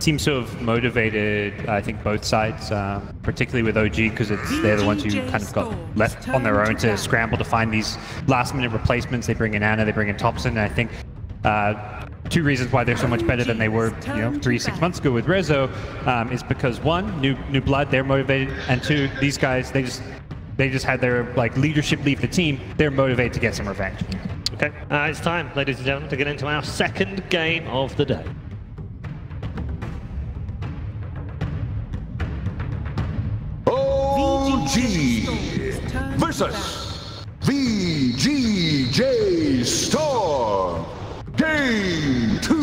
team sort of motivated, I think, both sides, particularly with OG, because they're the ones who kind of got left on their own to scramble to find these last-minute replacements. They bring in Anna, they bring in Thompson, and I think two reasons why they're so much better than they were, 3-6 months ago with Rezo is because one, new blood, they're motivated, and two, these guys, they just had their leadership leave the team. They're motivated to get some revenge. Okay, it's time, ladies and gentlemen, to get into our second game of the day. OG versus VGJ Storm. Game 2.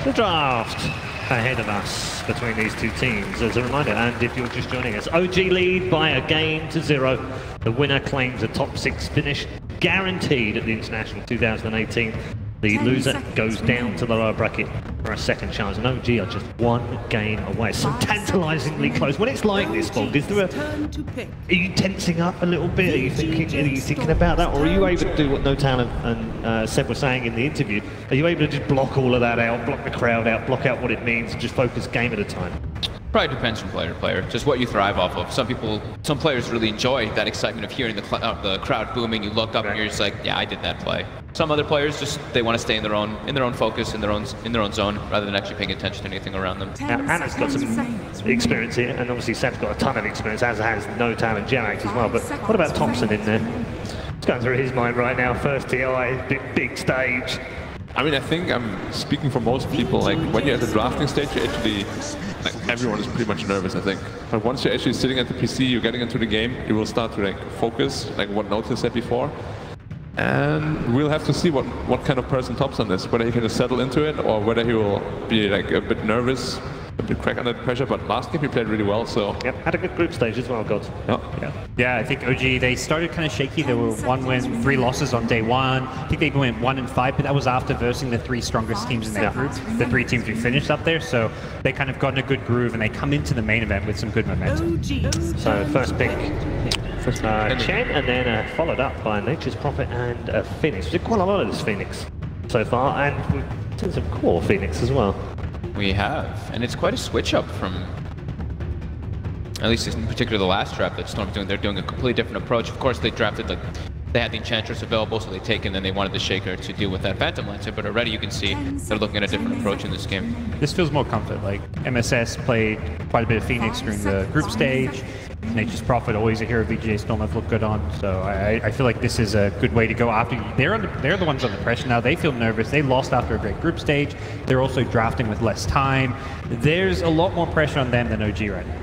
The draft ahead of us between these two teams, as a reminder, and if you're just joining us, OG lead by a game to 0. The winner claims a top 6 finish, guaranteed at the International 2018. The loser goes down to the lower bracket for a second chance, and OG are just 1 game away. So tantalisingly close. When it's like this, Bold, is there are you tensing up a little bit? Are you thinking about that, or are you able to do what Notal and Seb were saying in the interview? Are you able to just block all of that out, block the crowd out, block out what it means, and just focus game at a time? Probably depends from player to player, just what you thrive off of. Some players really enjoy that excitement of hearing the crowd booming. You look up and you're just like, yeah, I did that play. Some other players they want to stay in their own focus, in their own zone, rather than actually paying attention to anything around them. Anna's got some experience here, and obviously Seb's got a ton of experience, as has Notal and Jerax as well. But what about Thompson in there? It's going through his mind right now. First TI, big stage. I mean, I think I'm speaking for most people. When you're at the drafting stage, you actually, everyone is pretty much nervous, I think. But once you're actually sitting at the PC, you're getting into the game, you will start to focus, what Notal said before. And we'll have to see what kind of person Thompson is, whether he can just settle into it or whether he will be a bit nervous, a bit crack under pressure. But last game he played really well, so. Yep, had a good group stage as well, God. Yeah, I think OG, they started kind of shaky. There were 1 win, 3 losses on day 1. I think they went 1-5, but that was after versing the 3 strongest teams in their group, the 3 teams who finished up there. So they kind of got in a good groove, and they come into the main event with some good momentum. So first pick, Chen, and then followed up by Nature's Prophet and Phoenix. We did quite a lot of this Phoenix so far, and we've done some core Phoenix as well. We have, and it's quite a switch up from, at least in particular, the last draft that Storm's doing. They're doing a completely different approach. Of course, they drafted they had the Enchantress available, so they take and then they wanted the Shaker to deal with that Phantom Lancer. But already you can see they're looking at a different approach in this game. This feels more comfort. MSS played quite a bit of Phoenix during the group stage. Nature's Prophet, always a hero VGJ Storm have looked good on. So I feel like this is a good way to go after. They're the ones under pressure now. They feel nervous. They lost after a great group stage. They're also drafting with less time. There's a lot more pressure on them than OG right now.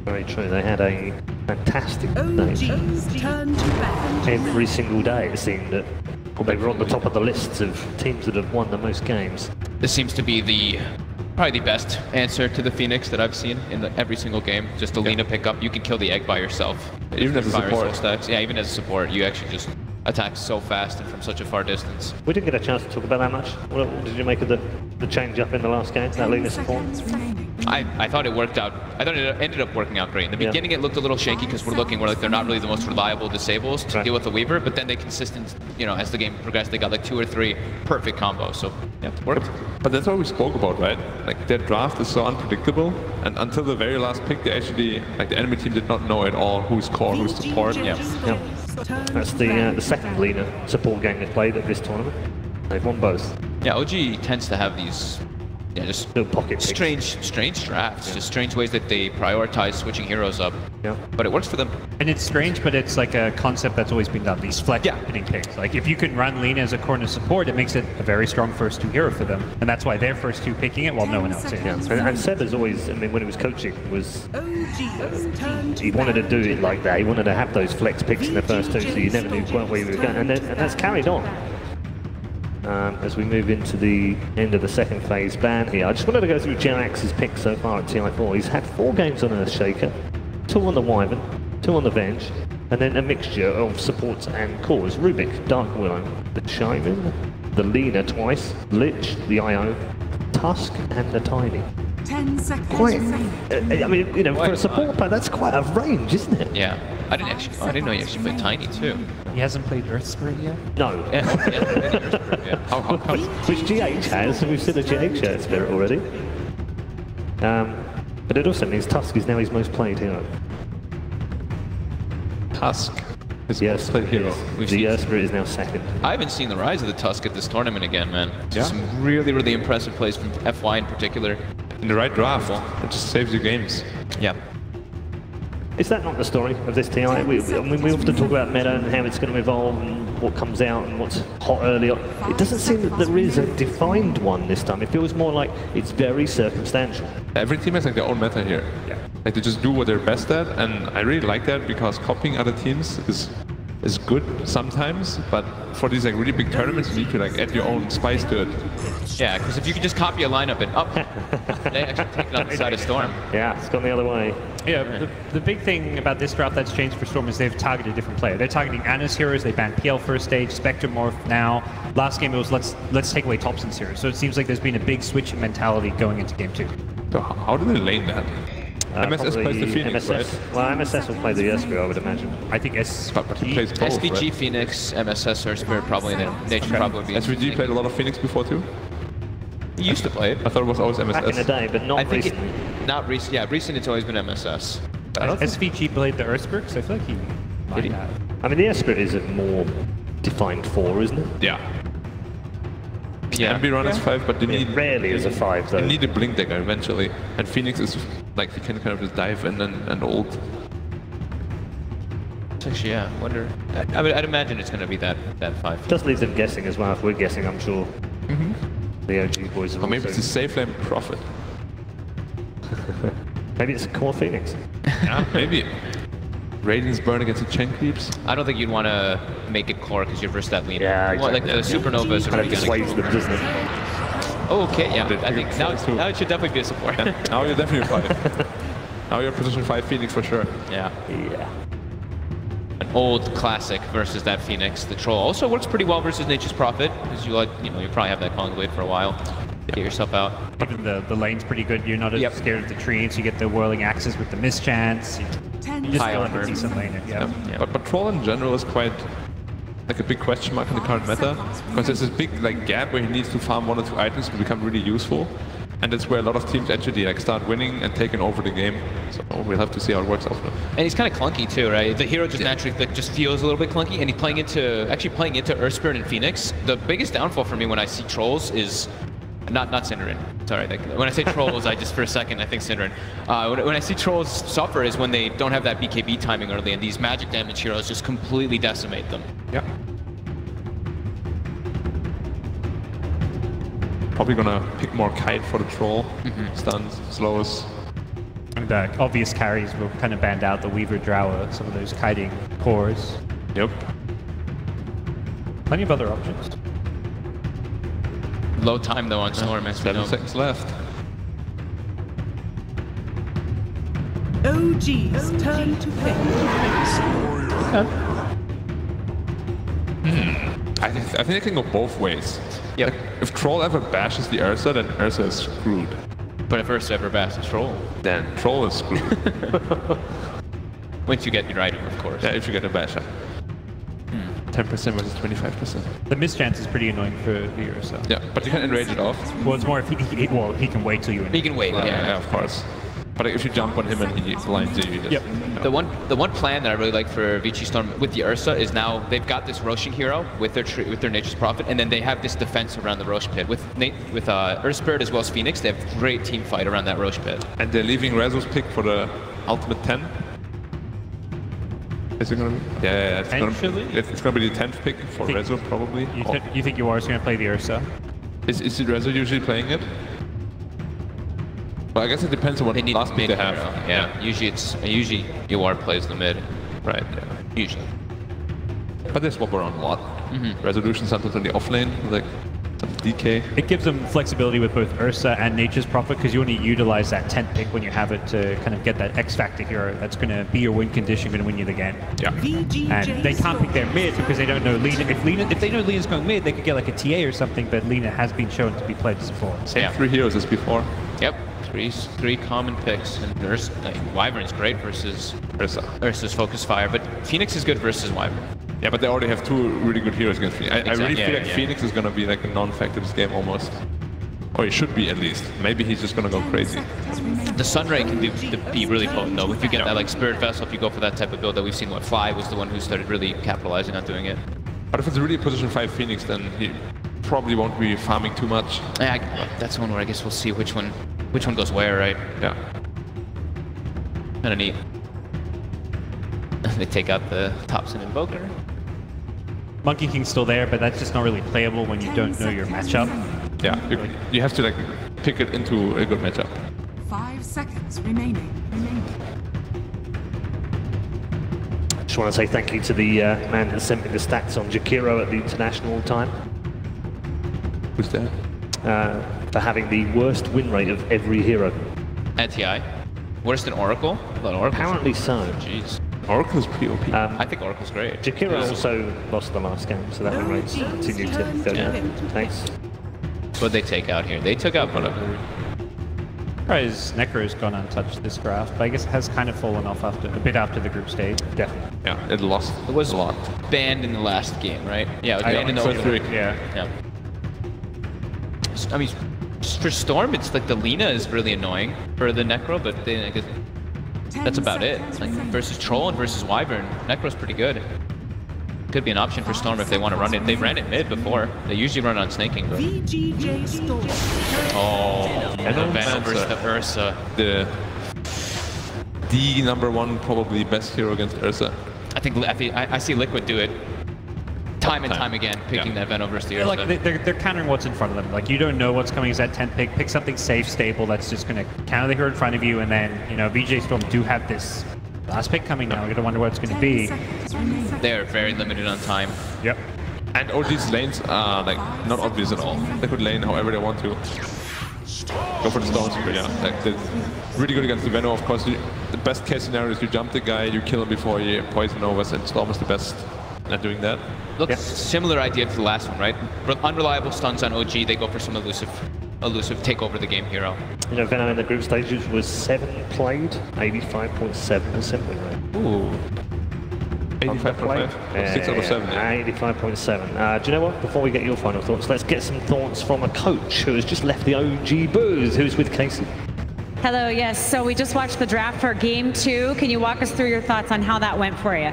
Very true. They had a fantastic stage. Every single day it seemed that they were on the top of the lists of teams that have won the most games. This seems to be probably the best answer to the Phoenix that I've seen in every single game. Just a Lina pickup. You can kill the egg by yourself. Even as a support. Stacks. Yeah, even as a support, you actually just attack so fast and from such a far distance. We didn't get a chance to talk about that much. What did you make of the change up in the last game, that Lina support? I thought it worked out. I thought it ended up working out great. In the beginning, it looked a little shaky because we're they're not really the most reliable disables to deal with the Weaver, but then they consistent, as the game progressed, they got 2 or 3 perfect combos. So, yeah, it worked. But that's what we spoke about, right? Their draft is so unpredictable, and until the very last pick, they actually, the enemy team did not know at all who's core, who's support. That's the second Lina support game they've played at this tournament. They've won both. Yeah, OG tends to have these just pocket strange drafts, just strange ways that they prioritize switching heroes up. Yeah. But it works for them. And it's strange, but it's a concept that's always been done, these flex hitting picks. If you can run Lina as a corner support, it makes it a very strong first 2 hero for them. And that's why they're first 2 picking it while no one else is. Yeah. And Seb has always, when he was coaching, he wanted to do it like that. He wanted to have those flex picks in the first 2, so you never knew where you were going. And that's carried on. As we move into the end of the second phase ban here. I just wanted to go through Jerax's picks so far at TI4. He's had 4 games on Earth Shaker, 2 on the Wyvern, 2 on the Venge, and then a mixture of supports and cores. Rubik, Dark Willow, the Shaman, the Lina twice, Lich, the IO, Tusk, and the Tiny. 10 seconds. Quite, I mean, you know, for a support player, that's quite a range, isn't it? Yeah. I didn't know you actually played Tiny too. He hasn't played Earth Spirit yet? No. Yeah. How come? Which GH has, we've seen a GH Earth Spirit already. But it also means Tusk is now his most played hero. Tusk is The the Earth most played Spirit hero. the Earth Spirit is now second. I haven't seen the rise of the Tusk at this tournament again, man. Yeah? Some really, really impressive plays from FY in particular. In the right draft, it just saves you games. Yeah. Is that not the story of this TI? I mean, we often talk about meta and how it's going to evolve and what comes out and what's hot early on. It doesn't seem that there is a defined one this time. It feels more like it's very circumstantial. Every team has like their own meta here. Yeah. Like they just do what they're best at, and I really like that because copying other teams is good sometimes, but for these like really big tournaments, you need to like add your own spice to it. Yeah, because if you could just copy a lineup and up, they actually take it on the side of Storm. Yeah, it's gone the other way. Yeah, the big thing about this draft that's changed for Storm is they've targeted a different player. They're targeting Anna's heroes, they banned PL first stage, Spectromorph now. Last game it was let's take away Thompson's heroes. So it seems like there's been a big switch in mentality going into game 2. So how do they lane that? MSS plays the Phoenix, MSS. right? Well, MSS will play the Earthspirit, I would imagine. I think But he plays both, SVG, right? Phoenix, MSS, Earth Spirit probably, and then Nature probably be. SVG played a lot of Phoenix before too? He used to play it. I thought it was always MSS. Back in the day, but not I think recently. not recent. Yeah, recent it's always been MSS. SVG played the Earth Spirit, so I feel like he might have. I mean, the Earthspirit is a more defined 4, isn't it? Yeah. Yeah. Can be run as 5, but they need Rarely as a 5, though. they need a blink dagger eventually. And Phoenix is like you can kind of just dive in and ult. Actually, yeah. Wonder. I'd imagine it's going to be that 5. Just leaves them guessing as well. If we're guessing, I'm sure the OG boys are Or maybe it's also... a safe lane Prophet. Maybe it's a core Phoenix. Yeah, maybe. Radiant's burn against the Chen creeps. I don't think you'd want to make it core because you're versus that leader. Yeah, You want, like the Supernovas are Kind of really dissuades going them, doesn't it? Oh, okay, yeah. I think Too. now it should definitely be a support. Now you're definitely 5. Now you're position 5 Phoenix for sure. Yeah. Yeah. An old classic versus that Phoenix. The troll also works pretty well versus Nature's Prophet because you probably have that calling blade for a while. Get yourself out. Even the lane's pretty good. You're not as scared of the trees. You get the whirling axes with the mischance. You just High feel like armor. a decent laner. Yeah. Yeah. But troll in general is quite like a big question mark in the current meta because there's this big like gap where he needs to farm 1 or 2 items to become really useful, and that's where a lot of teams actually like start winning and taking over the game. So we'll have to see how it works out. And he's kind of clunky too, right? The hero just naturally just feels a little bit clunky, and he's playing into Earth Spirit and Phoenix. The biggest downfall for me when I see trolls is not Synderen. Sorry, like, when I say trolls, I just for a second I think Synderen. When I see trolls suffer is when they don't have that BKB timing early, and these magic damage heroes just completely decimate them. Yeah. Probably gonna pick more kite for the troll. Stuns, slows. And obvious carries will kind of band out the Weaver Drower, some of those kiting cores. Yep. Plenty of other options. Low time though on Storm, as we 7 know. seconds left. OG's turn to pick. I think it can go both ways. Yep. Like, if troll ever bashes the Ursa, then Ursa is screwed. But if Earth ever bashes troll, Then troll is screwed. once you get your item, of course. Yeah, if you get a basher. 10% versus 25%. The mischance is pretty annoying for the Ursa. Yeah, but you can enrage it off. Well, it's more if he can wait till you. He can wait. Yeah, of course. But like, if you jump on him and he blinds you, you just... Yep. The one plan that I really like for Vici Storm with the Ursa is now they've got this Roshing hero with their Nature's Prophet, and then they have this defense around the Rosh pit. With Earth Spirit as well as Phoenix, they have great team fight around that Rosh pit. And they're leaving Rezo's pick for the ultimate 10. Is it gonna be? Yeah, it's gonna be the 10th pick for Rezo, probably. You think Yuara's going to play the Ursa? Is it Rezo usually playing it? Well, I guess it depends on what They need last pick mid they have. hero. Yeah. Usually Yuar plays the mid. Right, yeah. Usually. But they swap around a lot. Resolution sometimes on the off lane, like some DK. It gives them flexibility with both Ursa and Nature's Prophet because you only utilize that 10th pick when you have it to kind of get that X Factor hero that's going to be your win condition, going to win you the game. Yeah. And they can't pick their mid because they don't know Lina. If they know Lina's going mid, they could get like a TA or something, but Lina has been shown to be played as before. Same 3 heroes as before. Yep. three common picks, and Wyvern's great versus Ursa's Focus Fire, but Phoenix is good versus Wyvern. Yeah, but they already have two really good heroes against Phoenix. I really feel like yeah. Phoenix is gonna be like a non-factor this game almost. Or he should be at least. Maybe he's just gonna go crazy. The Sunray can be really potent though. If you get that like Spirit Vessel, if you go for that type of build that we've seen, what Fly was the one who started really capitalizing on doing it. But if it's really a position 5 Phoenix, then he probably won't be farming too much. Yeah, that's one where I guess we'll see which one goes where, right? Yeah. Kinda neat. They take out the Thompson Invoker. Monkey King's still there, but that's just not really playable when you don't know your matchup. Yeah, you have to like pick it into a good matchup. 5 seconds remaining. Just want to say thank you to the man that sent me the stats on Jakiro at the international time. Who's that? For having the worst win rate of every hero. At TI. Worse than Oracle? Oracle. Apparently so. Jeez. Oracle is pretty OP. I think Oracle's great. Jakiro also lost the last game, so that win rate's continued to go down. Thanks. What they take out here? They took out whatever. Surprised Necro's gone untouched this draft, but I guess it has kind of fallen off a bit after the group stage. Definitely. Yeah, it lost. It was a lot. Banned in the last game, right? Yeah, it was banned in the first week. Yeah. I mean, for Storm, it's like the Lina is really annoying for the Necro, but then I guess that's about it. Like versus Troll and versus Wyvern, Necro's pretty good. Could be an option for Storm if they want to run it. They ran it mid before. They usually run on snaking, but... VGJ Storm. Oh, and the Venom versus the Ursa. The #1 probably best hero against Ursa. I see Liquid do it time and time again, picking that Venom versus the Ursa. Like they're countering what's in front of them. Like you don't know what's coming as that 10th pick. Pick something safe, stable that's just going to counter the hero in front of you, and then VJ Storm do have this last pick coming now. You gotta wonder what it's going to be. They're very limited on time. Yep. And OG's lanes are like not obvious at all. They could lane however they want to. Go for the stones, but yeah, like they're really good against the Venom. Of course, the best case scenario is you jump the guy, you kill him before you poison overs, and Storm is the best at doing that. Look, similar idea to the last one, right? Unreliable stuns on OG, they go for some elusive take over the game hero. Venom in the group stages was 7 played, 85.7% win rate. Ooh. 85.5. 6 out of 7, yeah. 85.7. Do you know what? Before we get your final thoughts, let's get some thoughts from a coach who has just left the OG booth, who's with Casey. Hello, yes. So we just watched the draft for Game 2. Can you walk us through your thoughts on how that went for you?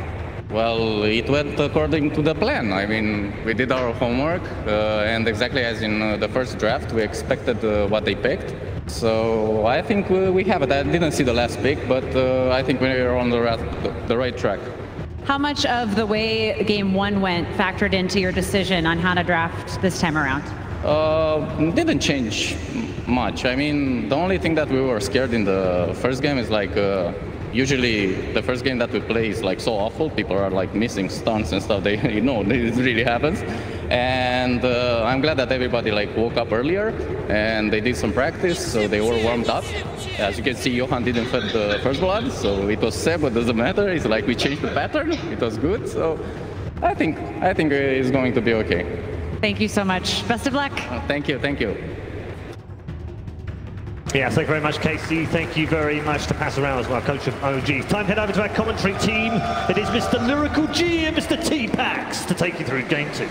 Well, it went according to the plan. I mean, we did our homework, and exactly as in the first draft, we expected what they picked. So I think we have it. I didn't see the last pick, but I think we're on the right track. How much of the way Game 1 went factored into your decision on how to draft this time around? Didn't change much. I mean, the only thing that we were scared in the first game is like, usually the first game that we play is like so awful. People are like missing stunts and stuff. It really happens. And I'm glad that everybody like woke up earlier and they did some practice, so they were warmed up. As you can see, Johan didn't fed the first blood, so it was Seb, but doesn't matter. It's like we changed the pattern. It was good, so I think it's going to be okay. Thank you so much. Best of luck. Thank you. Yeah, thank you very much, Casey. Thank you very much to pass around as well, coach of OG. Time to head over to our commentary team. It is Mr. Lyrical G and Mr. T-Pax to take you through Game 2.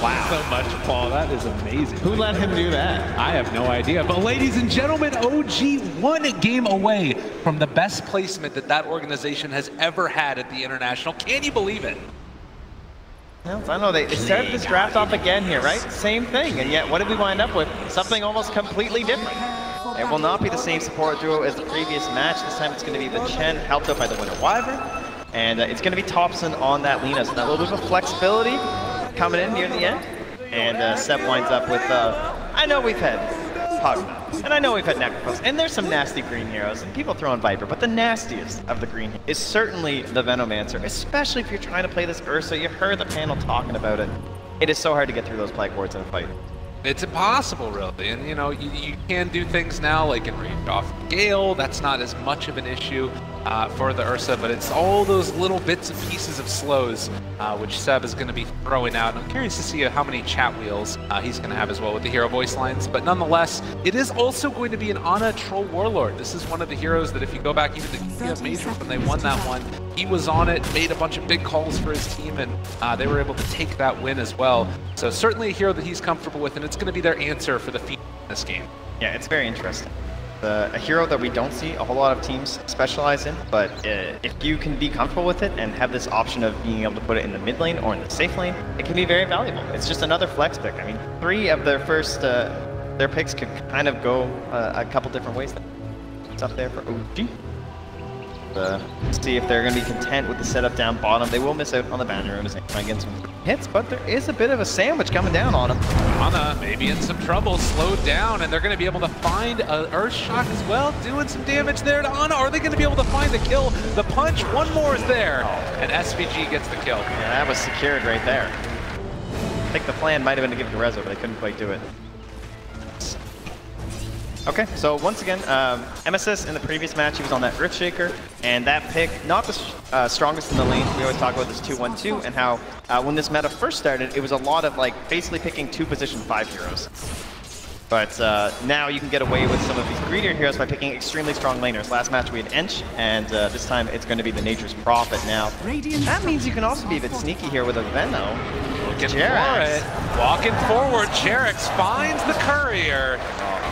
Wow. So much, Paul. That is amazing. Who let him do that? I have no idea. But ladies and gentlemen, OG 1 game away from the best placement that organization has ever had at the International. Can you believe it? I know they started this draft off again here, right? Same thing, and yet what did we wind up with? Something almost completely different. It will not be the same support duo as the previous match. This time it's going to be the Chen, helped out by the winner Wyvern, and it's going to be Thompson on that Lina, so that little bit of flexibility coming in near the end. And Seb winds up with, I know we've had Pug, and I know we've had Necropos, and there's some nasty green heroes, and people throw in Viper, but the nastiest of the green is certainly the Venomancer, especially if you're trying to play this Ursa. You heard the panel talking about it. It is so hard to get through those plague wards in a fight. It's impossible, really. And, you can do things now, like in range off Gale. That's not as much of an issue. for the Ursa, but it's all those little bits and pieces of slows, which Seb is going to be throwing out. I'm curious to see how many chat wheels he's going to have as well with the hero voice lines, but nonetheless, it is also going to be an Ana Troll Warlord. This is one of the heroes that if you go back even to KF Majors when they won that one, he was on it, made a bunch of big calls for his team, and they were able to take that win as well. So certainly a hero that he's comfortable with, and it's going to be their answer for the feat in this game. Yeah, it's very interesting. A hero that we don't see a whole lot of teams specialize in, but if you can be comfortable with it and have this option of being able to put it in the mid lane or in the safe lane, it can be very valuable. It's just another flex pick. I mean, 3 of their first, their picks could kind of go a couple different ways. It's up there for OG. See if they're going to be content with the setup down bottom. They will miss out on the banner as they try and get some hits, but there is a bit of a sandwich coming down on them. Ana maybe in some trouble, slowed down, and they're going to be able to find an Earth Shock as well, doing some damage there to Ana. Are they going to be able to find the kill? The punch, one more is there, and SVG gets the kill. Yeah, that was secured right there. I think the plan might have been to give it to Rezo, but they couldn't quite do it. Okay, so once again, MSS in the previous match, he was on that Earthshaker, and that pick, not the strongest in the lane. We always talk about this 2-1-2, and how when this meta first started, it was a lot of like basically picking 2 position 5 heroes. But now you can get away with some of these greedier heroes by picking extremely strong laners. Last match we had Ench, and this time it's going to be the Nature's Prophet now. That means you can also be a bit sneaky here with a Veno. Looking for it. Walking forward, Jerax finds the courier.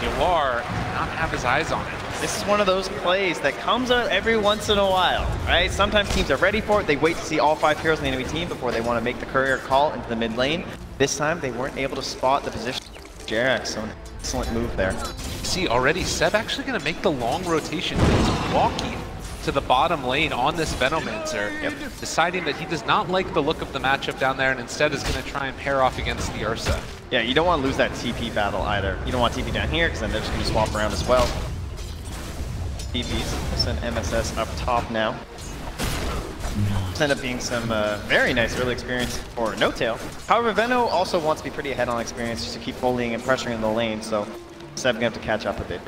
Yawar not have his eyes on it. This is one of those plays that comes out every once in a while, right? Sometimes teams are ready for it. They wait to see all 5 heroes in the enemy team before they want to make the courier call into the mid lane. This time they weren't able to spot the position of Jerax, so an excellent move there. See, already Seb actually going to make the long rotation. He's walking to the bottom lane on this Venomancer, deciding that he does not like the look of the matchup down there and instead is going to try and pair off against the Ursa. Yeah, you don't want to lose that TP battle either. You don't want TP down here because then they're just going to swap around as well. TPs, send MSS up top now. This ended up being some very nice early experience for NoTail. However, Veno also wants to be pretty ahead on experience just to keep bullying and pressuring the lane, so Seb's going to have to catch up a bit.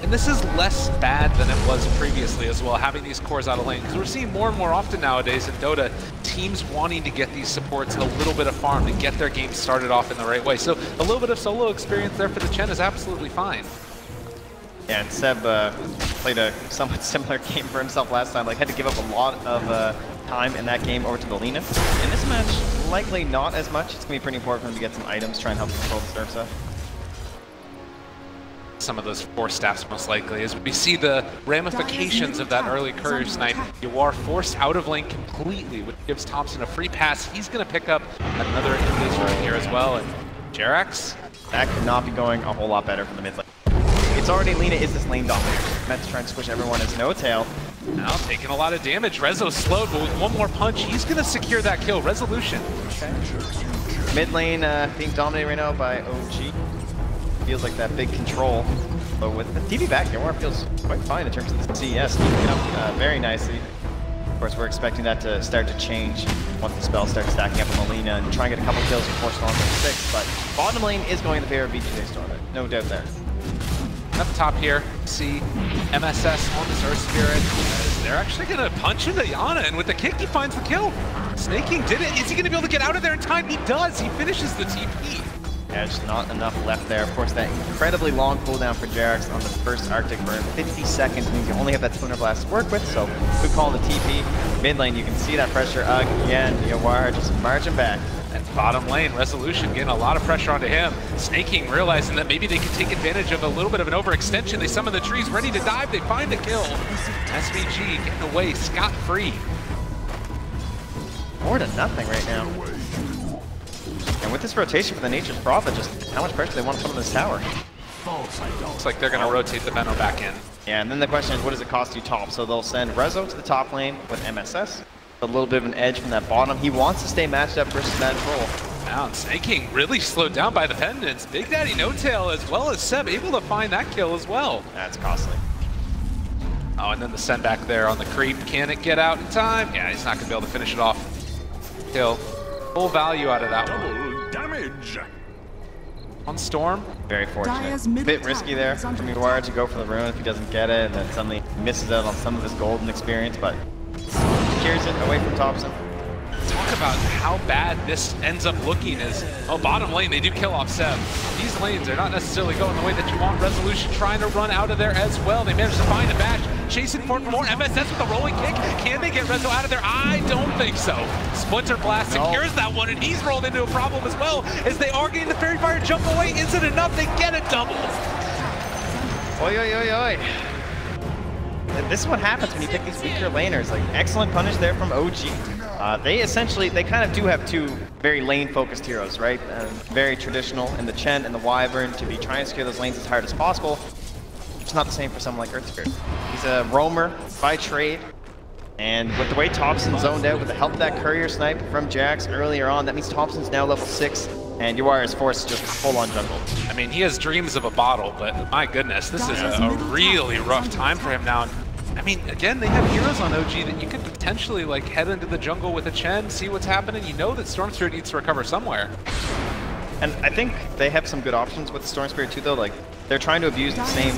And this is less bad than it was previously as well, having these cores out of lane, because we're seeing more and more often nowadays in Dota, teams wanting to get these supports a little bit of farm to get their game started off in the right way. So a little bit of solo experience there for the Chen is absolutely fine. Yeah, and Seb played a somewhat similar game for himself last time, like had to give up a lot of time in that game over to the Lina. In this match, likely not as much. It's going to be pretty important for him to get some items, try and help control the Ursa. Some of those Force Staffs most likely, as we see the ramifications of that early courier snipe. Yawar forced out of lane completely, which gives Thompson a free pass. He's going to pick up another engage right here as well. And Jerax? That could not be going a whole lot better from the mid lane. It's already Lina is this lane dominator. Meant to try and squish everyone as NoTail. Now taking a lot of damage. Rezo slowed, but with one more punch, he's going to secure that kill. Resolution. Okay. Mid lane being dominated right now by OG. Feels like that big control, but with the TV back, Yawar feels quite fine in terms of the CS, keeping it up very nicely. Of course, we're expecting that to start to change once the spells start stacking up on Molina and try and get a couple kills before Storm 6, but bottom lane is going in the favor of VGJ Storm, no doubt there. Up top here, see MSS on this Earth Spirit. They're actually going to punch into Yana, and with the kick, he finds the kill. Snaking did it. Is he going to be able to get out of there in time? He does. He finishes the TP. Yeah, just not enough left there. Of course, that incredibly long cooldown for Jerax on the first Arctic burn. 50 seconds means you only have that Splinter Blast to work with, so good call on the TP. Mid lane, you can see that pressure again. Yawar just marching back. And bottom lane, Resolution getting a lot of pressure onto him. Snaking, realizing that maybe they could take advantage of a little bit of an overextension. They summon the trees, ready to dive. They find the kill. SVG getting away scot-free. 4-0 right now. And with this rotation for the Nature's Prophet, just how much pressure they want to put on this tower. Looks like they're going to rotate the Veno back in. Yeah, and then the question is, what does it cost you top? So they'll send Rezo to the top lane with MSS. A little bit of an edge from that bottom. He wants to stay matched up versus that troll. Now, Snaking really slowed down by the pendants. Big Daddy NoTail as well as Seb able to find that kill as well. That's costly. Oh, and then the send back there on the creep. Can it get out in time? Yeah, he's not going to be able to finish it off. Kill. Full value out of that one. Damage. on Storm. Very Dire's fortunate. middle Bit risky there tower is from under Uar to go for the rune if he doesn't get it, and then suddenly misses out on some of his golden experience, but secures it away from Thompson. Talk about how bad this ends up looking is, bottom lane, they do kill off Seb. These lanes are not necessarily going the way that you want. Resolution trying to run out of there as well. They managed to find a bash, chasing for more. MSS with the rolling kick. Can they get Rezo out of there? I don't think so. Splinter Blast secures that one, and he's rolled into a problem as well, as they are getting the Fairy Fire jump away. Isn't enough, they get a double. Oi, oi, oi, oi. This is what happens when you pick these weaker laners. Like, excellent punish there from OG. They kind of do have two very lane-focused heroes, right? Very traditional in the Chen and the Wyvern to be trying to secure those lanes as hard as possible. It's not the same for someone like Earth Spirit. He's a roamer by trade, and with the way Thompson zoned out with the help of that courier snipe from Jax earlier on, that means Thompson's now level 6, and Uar is forced to just full-on jungle. I mean, he has dreams of a bottle, but my goodness, this is a really rough time for him now. I mean, again, they have heroes on OG that you could potentially like head into the jungle with a Chen, see what's happening. You know that Storm Spirit needs to recover somewhere. And I think they have some good options with Storm Spirit too, though. Like, they're trying to abuse the same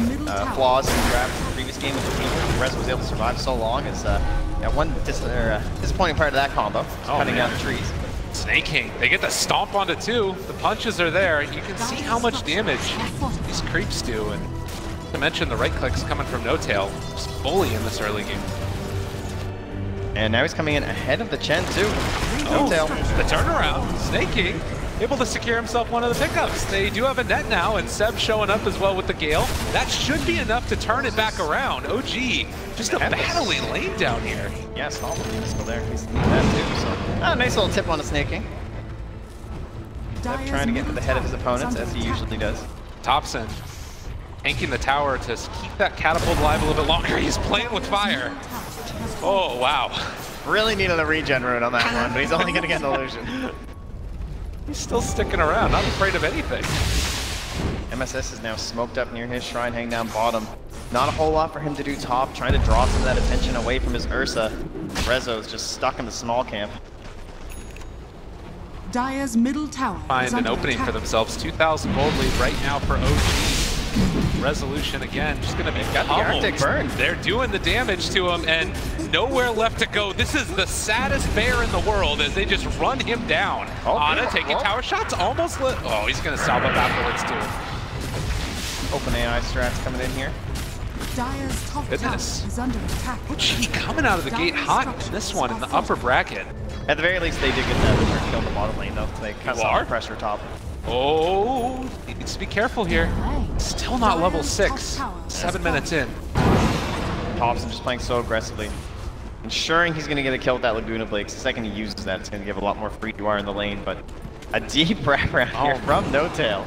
flaws in the draft from the previous game with the team. Rez was able to survive so long. Is one disappointing part of that combo, cutting down the trees. Snake King, they get the stomp onto 2. The punches are there. You can see how much damage these creeps do. And to mention the right clicks coming from No Tail, just bully in this early game. And now he's coming in ahead of the Chen too. No Tail. The turnaround. Snake King able to secure himself one of the pickups. They do have a net now, and Seb showing up as well with the Gale. That should be enough to turn it back around. OG just a battling lane down here. Yeah, Stomp is still there. He's needing that too. So, nice little tip on the Snake King. Seb trying to get to the head of his opponents as he usually does. Thompson tanking the tower to keep that catapult alive a little bit longer. He's playing with fire. Oh, wow. Really needed a regen rune on that one, but he's only going to get an illusion. He's still sticking around, not afraid of anything. MSS is now smoked up near his shrine, hanging down bottom. Not a whole lot for him to do top, trying to draw some of that attention away from his Ursa. Rezo's just stuck in the small camp. Dire's middle tower Find an opening for themselves. 2,000 gold lead right now for OG. Resolution again, just gonna be got the Arctic burn. They're doing the damage to him and nowhere left to go. This is the saddest bear in the world as they just run him down. Ana taking tower shots, almost lit. Oh, he's gonna salve up afterwards too. Open AI strats coming in here. Dire's top tower is under attack. OG coming out of the gate hot in this one in the upper bracket. At the very least, they did get that return kill in the bottom lane though. They cut some pressure top. Oh, he needs to be careful here. Still not level 6. 7 minutes in. Thompson just playing so aggressively. Ensuring he's going to get a kill with that Laguna Blade. The second he uses that, it's going to give a lot more free UR in the lane. But a deep wraparound here from No Tail.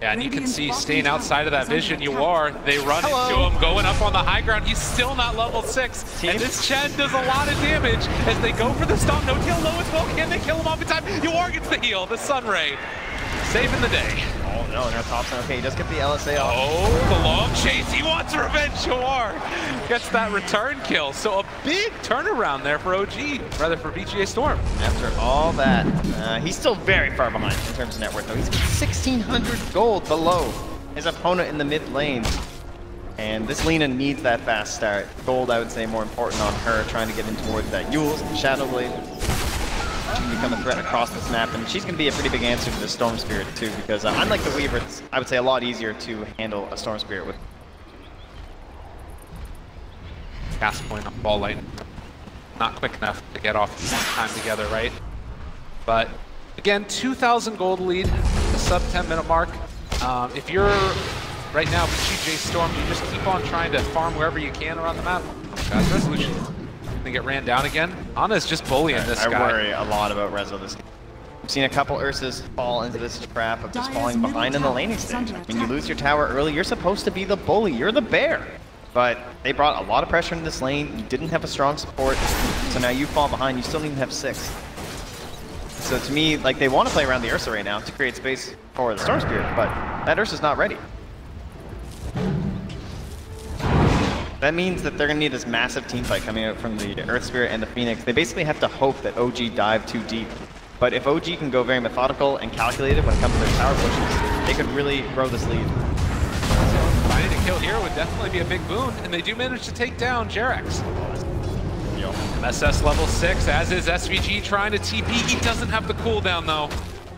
Yeah, and you can see staying outside of that vision, you are. They run into him, going up on the high ground. He's still not level 6. And this Chen does a lot of damage as they go for the stomp. No Tail low as well. Can they kill him off in time? You are gets the heal, the Sunray. Saving the day. Oh no, now Thompson. Okay, he does get the LSA off. Oh, the long chase. He wants revenge. Joar gets that return kill. So a big turnaround there for OG, rather for VGA Storm. After all that, he's still very far behind in terms of net worth, though. He's 1,600 gold below his opponent in the mid lane. And this Lina needs that fast start. Gold, I would say, more important on her, trying to get in towards that Eul's and Shadow Blade. She can become a threat across this map, and she's going to be a pretty big answer to the Storm Spirit too, because unlike the Weaver, it's, I would say, a lot easier to handle a Storm Spirit with. Cast point on ball lane. Not quick enough to get off time together, right? But again, 2,000 gold lead, the sub 10-minute mark. If you're right now VGA Storm, you just keep on trying to farm wherever you can around the map. Guys, Resolution. They get ran down again. Ana's just bullying this guy. I worry a lot about Rezo this game. I've seen a couple Ursas fall into this trap of just falling behind in the laning stage. When you lose your tower early, you're supposed to be the bully. You're the bear. But they brought a lot of pressure into this lane. You didn't have a strong support. So now you fall behind. You still need to have 6. So to me, like, they want to play around the Ursa right now to create space for the Storm Spirit, but that Ursa's not ready. That means that they're going to need this massive team fight coming out from the Earth Spirit and the Phoenix. They basically have to hope that OG dive too deep But if OG can go very methodical and calculated when it comes to their tower pushes, they could really grow this lead. Finding a kill here would definitely be a big boon, and they do manage to take down Jerax. MSS level 6, as is SVG trying to TP. He doesn't have the cooldown though.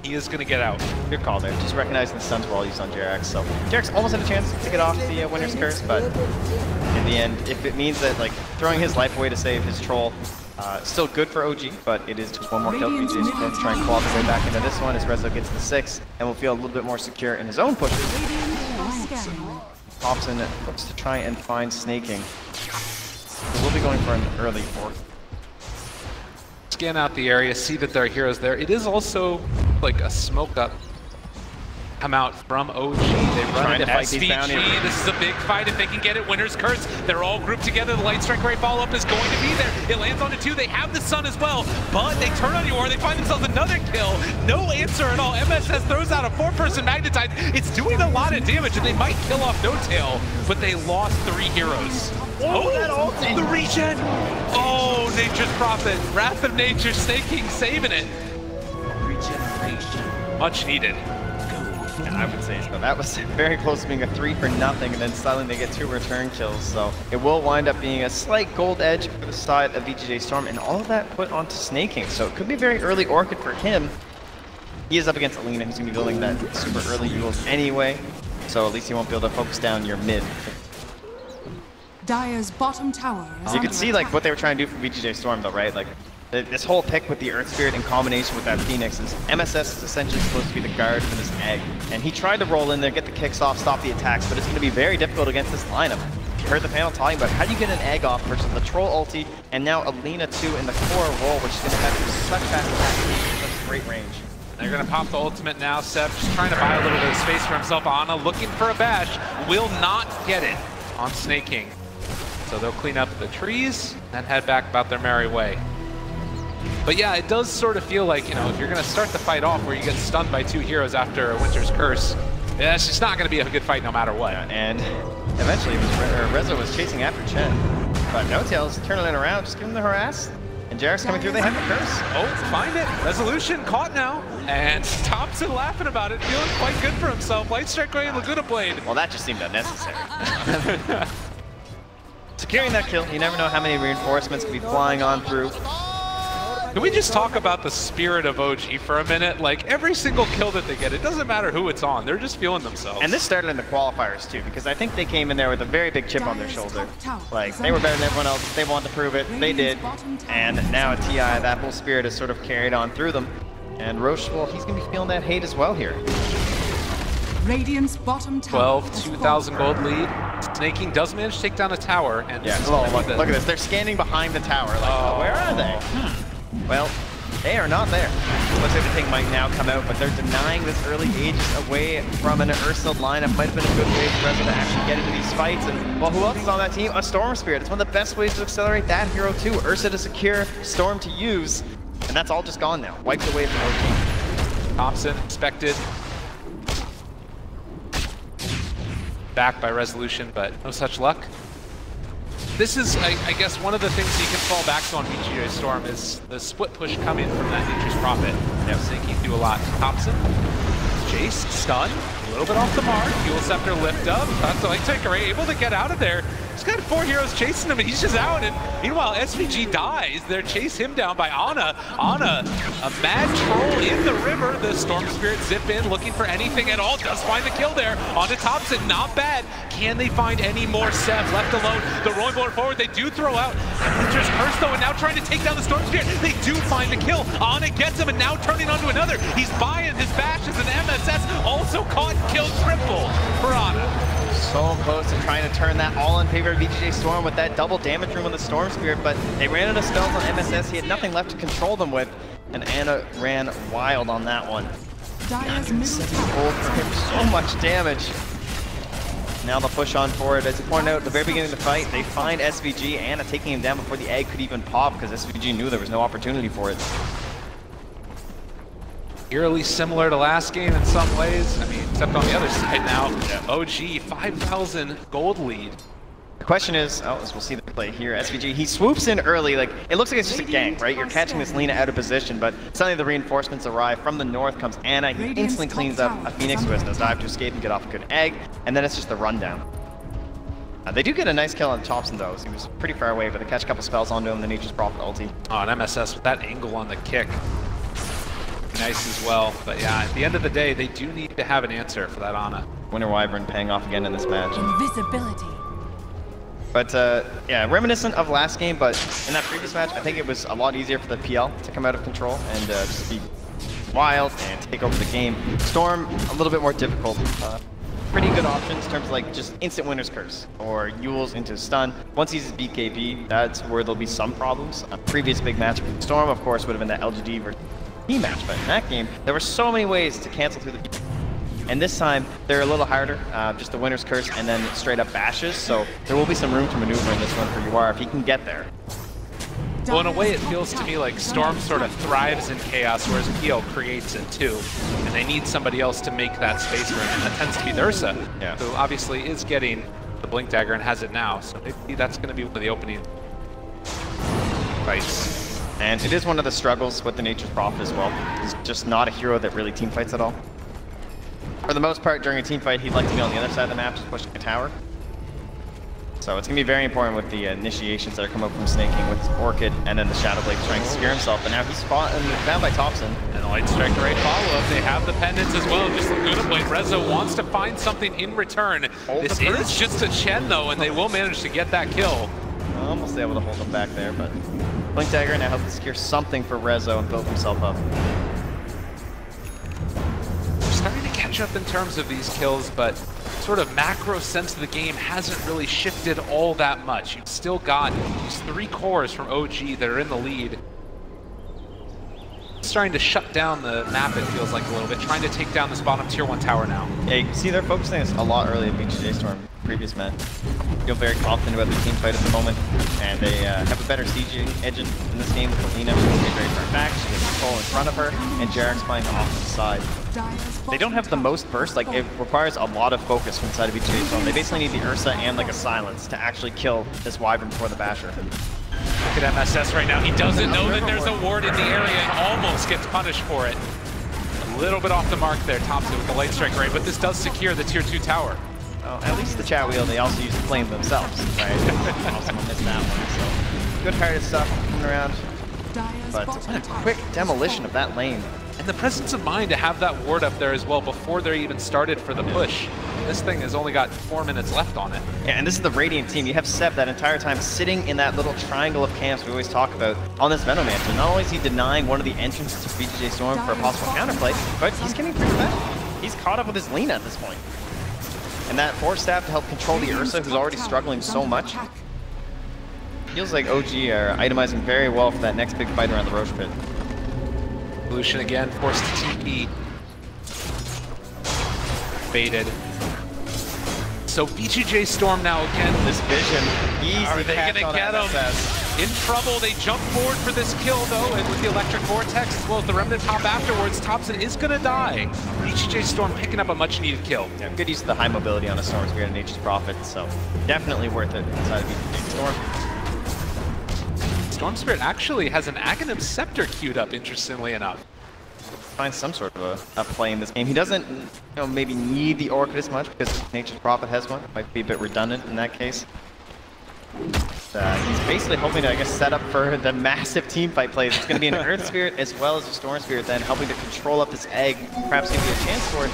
He is going to get out. Good call there. Just recognizing the stuns were all used on Jerax. So Jerax almost had a chance to get off the Winner's Curse, but in the end, if it means that like throwing his life away to save his troll, still good for OG, but it is just one more kill for VGJ Storm to try and claw his way back into this one as Rezo gets the 6 and will feel a little bit more secure in his own pushes. Thompson looks to try and find snaking. We'll be going for an early 4th. Scan out the area, see that there are heroes there. It is also like a smoke up come out from OG. They run into SVG. This is a big fight if they can get it. Winner's Curse. They're all grouped together. The Light Strike Ray follow-up is going to be there. It lands on the 2. They have the Sun as well, but they turn on Yor. They find themselves another kill. No answer at all. MSS throws out a 4-person Magnetize. It's doing a lot of damage, and they might kill off No Tail, but they lost 3 heroes. Oh, the regen! Oh, Nature's Prophet. Wrath of Nature, snaking, saving it. Regeneration. Much needed. And I would say so. That was very close to being a 3 for nothing, and then suddenly they get 2 return kills. So it will wind up being a slight gold edge for the side of VGJ Storm, and all of that put onto snaking. So it could be a very early Orchid for him. He is up against Alina, who's going to be building that super early Euls anyway. So at least he won't be able to focus down your mid. Dire's bottom tower is You can see like what they were trying to do for VGJ Storm though, right? Like this whole pick with the Earth Spirit in combination with that Phoenix is MSS is essentially supposed to be the guard for this egg. And he tried to roll in there, get the kicks off, stop the attacks, but it's going to be very difficult against this lineup. You heard the panel talking about how do you get an egg off versus the Troll ulti, and now Alina 2 in the core role, which is going to have such fast attacks, such great range. They're going to pop the ultimate now. Seb just trying to buy a little bit of space for himself. Ana looking for a bash, will not get it on Snaking. So they'll clean up the trees and head back about their merry way. But yeah, it does sort of feel like, you know, if you're going to start the fight off where you get stunned by 2 heroes after a Winter's Curse, yeah, it's just not going to be a good fight no matter what. Yeah, and eventually Rezo was chasing after Chen, but No Tail's turning it around, just giving the harass. And Jerax coming through, they have the curse. Oh, find it. Resolution caught now. And Thompson laughing about it, feeling quite good for himself. Light Strike Ray and Laguna Blade. Well, that just seemed unnecessary. Securing that kill, you never know how many reinforcements can be flying on through. Can we just talk about the spirit of OG for a minute? Like, every single kill that they get, it doesn't matter who it's on, they're just feeling themselves. And this started in the qualifiers too, because I think they came in there with a very big chip on their shoulder. Like, they were better than everyone else, they wanted to prove it, they did. And now at TI, that whole spirit is sort of carried on through them. And Roche, well, he's going to be feeling that hate as well here. Radiant's bottom tower 12, 2,000 gold lead. Snaking does manage to take down a tower. And yeah, look at this, they're standing behind the tower. Like, where are they? Well, they are not there. Looks like the thing might now come out, but they're denying this early Aegis away from an Ursa lineup. Might have been a good way for Rezo to actually get into these fights. And, well, who else is on that team? A Storm Spirit. It's one of the best ways to accelerate that hero too. Ursa to secure, Storm to use. And that's all just gone now. Wiped away from OG. Thompson expected. Back by Resolution, but no such luck. This is, I guess, one of the things you can fall back to on VGJ Storm is the split push coming from that Nature's Prophet. Yeah, Snaking do a lot. Thompson, Jace, stun, a little bit off the mark. Fuel Scepter lift up. That's the Light Strike Ray able to get out of there. He's got 4 heroes chasing him, and he's just out. And meanwhile, SVG dies. They chase him down by Ana. Ana, a mad troll in the river. The Storm Spirit zip in, looking for anything at all. Does find the kill there. Onto Thompson, not bad. Can they find any more Seb left alone? The rolling blower forward, they do throw out. Winter's Curse though, and now trying to take down the Storm Spirit. They do find the kill. Ana gets him, and now turning onto another. He's buying his bashes, and MSS also caught and killed triple for Ana. So close to trying to turn that all in favor of VGJ Storm with that double damage room on the Storm Spirit, but they ran out of spells on MSS. He had nothing left to control them with, and Ana ran wild on that one. Gold for him, so much damage. Now they'll push on forward. As you pointed out at the very beginning of the fight, they find SVG. Ana taking him down before the egg could even pop because SVG knew there was no opportunity for it. Eerily similar to last game in some ways. I mean, except on the other side now. OG, 5,000 gold lead. The question is, as we'll see the play here. SVG, he swoops in early, like, it looks like it's just a gank, right? You're catching this Lina out of position, but suddenly the reinforcements arrive. From the north comes Ana. He instantly cleans up a Phoenix who has no dive to escape and get off a good egg, and then it's just the rundown. They do get a nice kill on Thompson though. He was pretty far away, but they catch a couple spells onto him, the Nature's Prophet ulti. Oh, and MSS with that angle on the kick. Nice as well. But yeah, at the end of the day, they do need to have an answer for that Ana. Winter Wyvern paying off again in this match. Invisibility. But yeah, reminiscent of last game, but in that previous match, I think it was a lot easier for the PL to come out of control and just be wild and take over the game. Storm, a little bit more difficult. Pretty good options in terms of like just instant Winter's Curse or Yules into stun. Once he's BKB, that's where there'll be some problems. A previous big match, Storm of course would have been that LGD versus T match, but in that game, there were so many ways to cancel through the and this time, they're a little harder, just the Winter's Curse and then straight up bashes, so there will be some room to maneuver in this one for UR if he can get there. Well, in a way, it feels to me like Storm sort of thrives in chaos, whereas PL creates it too. And they need somebody else to make that space for him, and that tends to be Ursa, who obviously is getting the Blink Dagger and has it now. So maybe that's going to be one of the opening fights. And it is one of the struggles with the Nature's Prophet as well. He's just not a hero that really team fights at all. For the most part, during a team fight, he'd like to be on the other side of the map, just pushing a tower. So it's going to be very important with the initiations that are coming up from snaking with Orchid and then the Shadow Blade trying to secure himself. But now he's found by Thompson. And the Light Strike Array follow-up. They have the pendants as well. Just good to play. Rezo wants to find something in return. This is just a Chen though, and they will manage to get that kill. Almost able to hold him back there, but Blink Dagger now helps secure something for Rezo and build himself up. Starting to catch up in terms of these kills, but sort of macro sense of the game hasn't really shifted all that much. You've still got these 3 cores from OG that are in the lead. Starting to shut down the map, it feels like a little bit, trying to take down this bottom tier 1 tower now. Yeah, you can see they're focusing this a lot early at BGJ Storm previous match. Feel very confident about the team fight at the moment, and they have a better siege engine in this game with Lina. She's very far back, she has control in front of her, and Jarek's playing off to the side. They don't have the most burst, like it requires a lot of focus from the side of BGJ Storm. They basically need the Ursa and like a silence to actually kill this Wyvern before the Basher. Look at MSS right now. He doesn't know that there's a ward in the area and almost gets punished for it. A little bit off the mark there, Thompson with the Light Strike Ray, but this does secure the tier 2 tower. Oh, at least the chat wheel, they also use the flame themselves, right? Also missed that one, so good-hearted stuff coming around. But what a quick demolition of that lane. And the presence of mind to have that ward up there as well before they even started for the push. This thing has only got 4 minutes left on it. Yeah, and this is the Radiant team. You have Seb that entire time sitting in that little triangle of camps we always talk about on this Venomancer. Not only is he denying one of the entrances to BGJ Storm for a possible counterplay, but he's getting pretty bad. He's caught up with his Lina at this point. And that Force Staff to help control the Ursa, who's already struggling so much. Feels like OG are itemizing very well for that next big fight around the Roche Pit. Evolution again, forced to TP. Baited. So BGJ Storm now again. This vision, easy. Are they going to get him? In trouble, they jump forward for this kill though, and with the Electric Vortex as well as the Remnant Pop afterwards, Thompson is going to die. BGJ Storm picking up a much needed kill. Yeah, good use of the high mobility on a Storm Spirit and Nature's Prophet, so definitely worth it inside of BGJ Storm. Storm Spirit actually has an Aghanim Scepter queued up, interestingly enough. Find some sort of a play in this game. He doesn't, maybe need the Orchid as much because Nature's Prophet has one. Might be a bit redundant in that case. He's basically hoping to, I guess, set up for the massive team fight plays. It's going to be an Earth Spirit as well as a Storm Spirit then, helping to control up this egg. Perhaps give you a chance for it,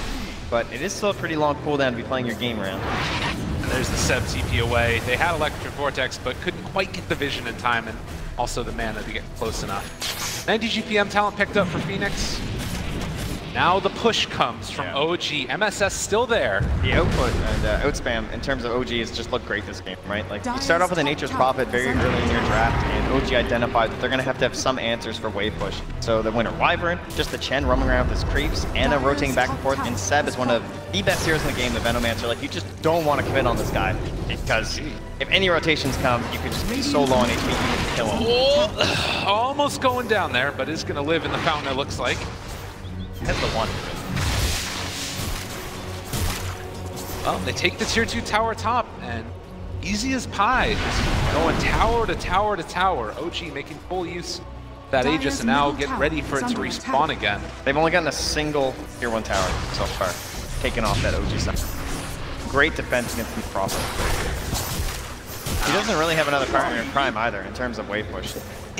but it is still a pretty long cooldown to be playing your game around. And there's the Seb TP away. They had Electric Vortex, but couldn't quite get the vision in time, and also the mana to get close enough. 90 GPM talent picked up for Phoenix. Now the push comes from OG. MSS still there. The output and outspam in terms of OG has just looked great this game, right? Like, you start off with a Nature's Prophet very early in your draft, and OG identified that they're going to have some answers for wave push. So the Winter Wyvern, just the Chen roaming around with his creeps, Ana rotating back and forth, and Seb is one of the best heroes in the game, the Venomancer. Like, you just don't want to commit on this guy, because if any rotations come, you could just be so low on HP, you can kill him. Oh, almost going down there, but is going to live in the fountain, it looks like. That's the one. Well, they take the tier 2 tower top, and easy as pie. Just going tower to tower to tower. OG making full use of that Aegis and now get ready for it to respawn again. They've only gotten a single tier 1 tower so far, taking off that OG side. Great defense against these Prophet. He doesn't really have another partner in Prime either in terms of wave push.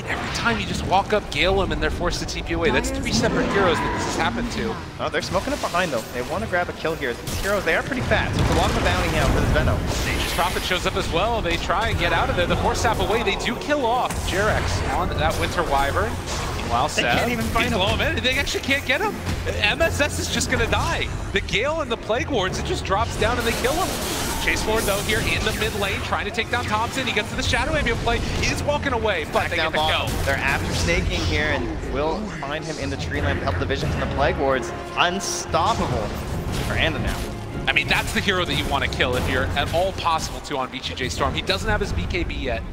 Every time you just walk up, gale him, and they're forced to TP away. That's 3 separate heroes that this has happened to. Oh, they're smoking up behind though. They want to grab a kill here. These heroes, they are pretty fast. There's a lot of a bounty now for this Venom. Aegis Prophet shows up as well. They try and get out of there. The Force Staff away. They do kill off Jerex on that Winter Wyvern. Meanwhile, They can't even find him. They actually can't get him. MSS is just going to die. The Gale and the Plague Wards, it just drops down and they kill him. Chase forward though here in the mid lane, trying to take down Thompson. He gets to the Shadow Ambient play. He's walking away, but they get the go. They're after staking here and will find him in the tree line to help the Visions and the Plague Wards. Unstoppable for Anda now. I mean, that's the hero that you want to kill if you're at all possible to on VGJ Storm. He doesn't have his BKB yet,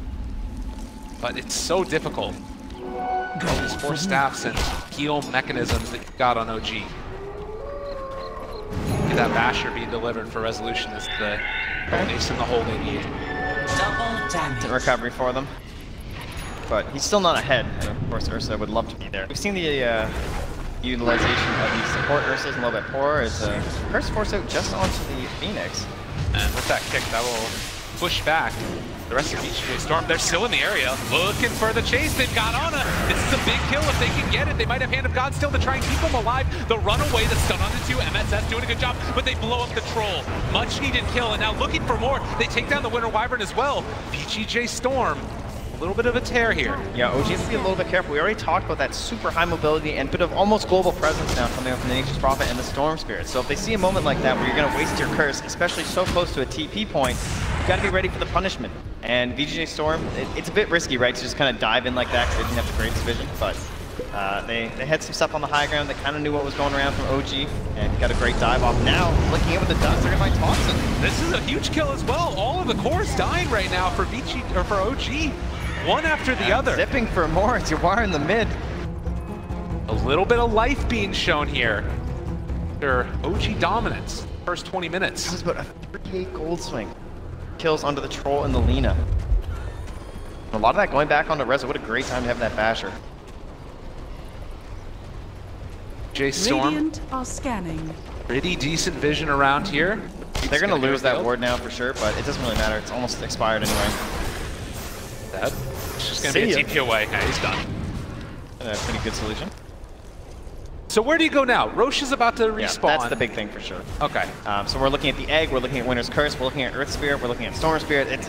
but it's so difficult. All these Force Staffs and heal mechanisms that you've got on OG. Get that Basher being delivered for resolution is the ace in the hole they need. Double recovery for them. But he's still not ahead, and of course Ursa would love to be there. We've seen the utilization of the support Ursas a little bit poorer as Curse Force out just onto the Phoenix. And with that kick, that will push back the rest of VGJ Storm. They're still in the area, looking for the chase. They've got Ana. This is a big kill if they can get it. They might have Hand of God still to try and keep them alive. The runaway, the stun on the 2, MSS doing a good job, but they blow up the Troll. Much needed kill, and now looking for more. They take down the Winter Wyvern as well. VGJ Storm, a little bit of a tear here. Yeah, OG has to be a little bit careful. We already talked about that super high mobility and bit of almost global presence now coming up from the Nature's Prophet and the Storm Spirit. So if they see a moment like that where you're going to waste your curse, especially so close to a TP point, you've got to be ready for the punishment. And VGJ Storm, it's a bit risky, right, to just kind of dive in like that because they didn't have the greatest vision, but they had some stuff on the high ground. They kind of knew what was going around from OG and got a great dive off. Now, looking at with the dust, they're going to find Thompson. This is a huge kill as well. All of the cores dying right now for OG. One after the other. Zipping for more, Jawar in the mid. A little bit of life being shown here. Their OG dominance, first 20 minutes. That was about a 3K gold swing. Kills under the Troll and the Lina. A lot of that going back onto Reza. What a great time to have that Basher. J Storm. Radiant are scanning. Pretty decent vision around here. They're going to lose that ward now for sure, but it doesn't really matter. It's almost expired anyway. That it's just going to be a TP away. Yeah, he's done. A pretty good solution. So where do you go now? Roche is about to respawn. Yeah, that's the big thing for sure. Okay. So we're looking at the Egg, we're looking at Winter's Curse, we're looking at Earth Spirit, we're looking at Storm Spirit. It's,